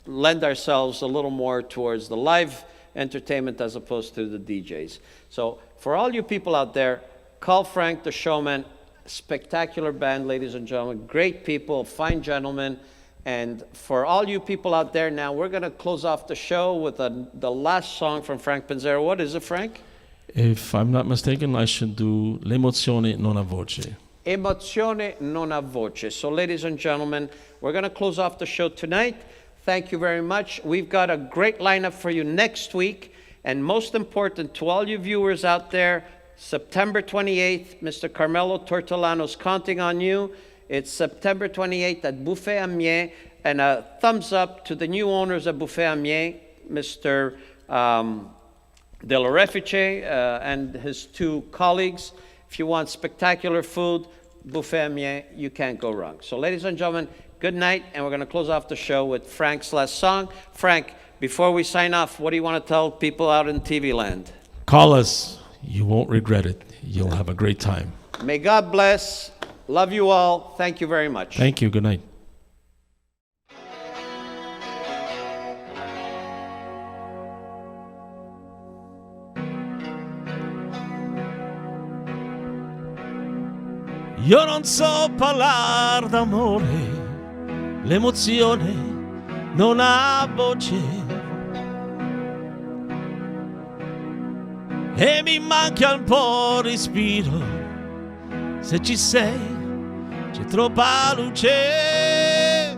lend ourselves a little more towards the live entertainment as opposed to the DJs. So for all you people out there, call Frank the Showman. Spectacular band, ladies and gentlemen. Great people, fine gentlemen. And for all you people out there now, we're going to close off the show with the last song from Frank Panzera. What is it, Frank? If I'm not mistaken, I should do L'emozione non ha voce. Emozione non ha voce. So, ladies and gentlemen, we're going to close off the show tonight. Thank you very much. We've got a great lineup for you next week. And most important, to all you viewers out there, September 28th, Mr. Carmello Tortolano's counting on you. It's September 28th at Buffet Amiens. And a thumbs up to the new owners of Buffet Amiens, Mr. De La Refice and his two colleagues. If you want spectacular food, Buffet Amiens, you can't go wrong. So, ladies and gentlemen, good night, and we're going to close off the show with Frank's last song. Frank, before we sign off, what do you want to tell people out in TV land? Call us. You won't regret it. You'll have a great time. May God bless. Love you all. Thank you very much. Thank you. Good night. Io non so parlare d'amore, l'emozione non ha voce e mi manca un po' respiro, se ci sei c'è troppa luce,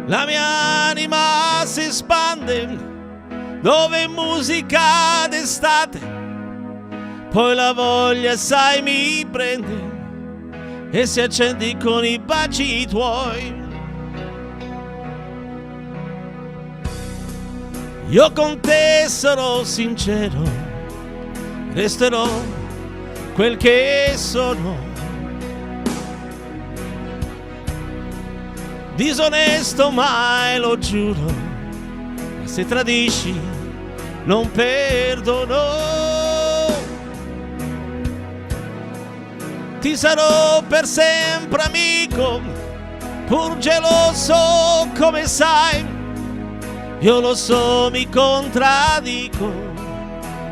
la mia anima si espande dove musica d'estate. Poi la voglia, sai, mi prende e si accende con i baci tuoi. Io con te sarò sincero, resterò quel che sono. Disonesto mai, lo giuro, ma se tradisci non perdono. Ti sarò per sempre amico, pur geloso come sai. Io lo so, mi contraddico,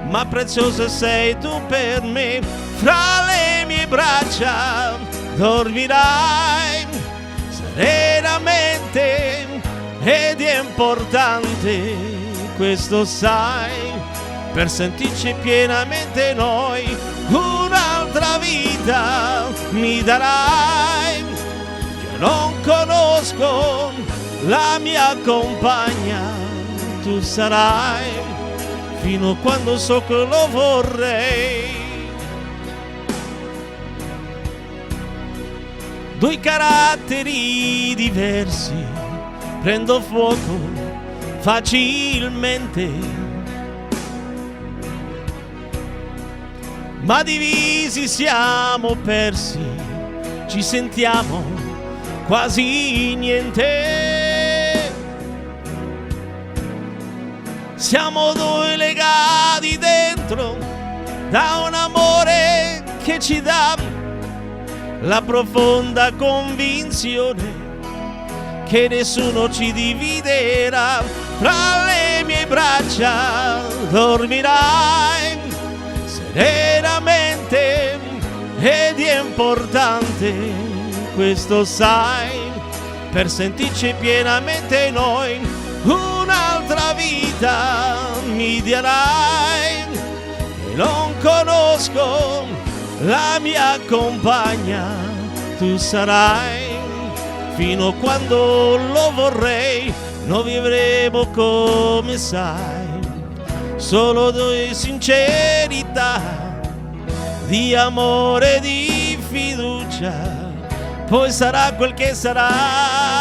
ma preziosa sei tu per me. Fra le mie braccia dormirai serenamente, ed è importante, questo sai, per sentirci pienamente noi. Un'altra vita mi darai, io non conosco la mia compagna, tu sarai, fino a quando so che lo vorrei. Due caratteri diversi, prendo fuoco facilmente, ma divisi siamo persi, ci sentiamo quasi niente. Siamo due legati dentro da un amore che ci dà la profonda convinzione che nessuno ci dividerà. Fra le mie braccia dormirai serenamente, ed è importante, questo sai, per sentirci pienamente noi. Un'altra vita mi darai, e non conosco la mia compagna, tu sarai, fino a quando lo vorrei. Noi vivremo come sai, solo due sincerità, di amore e di fiducia, poi sarà quel che sarà.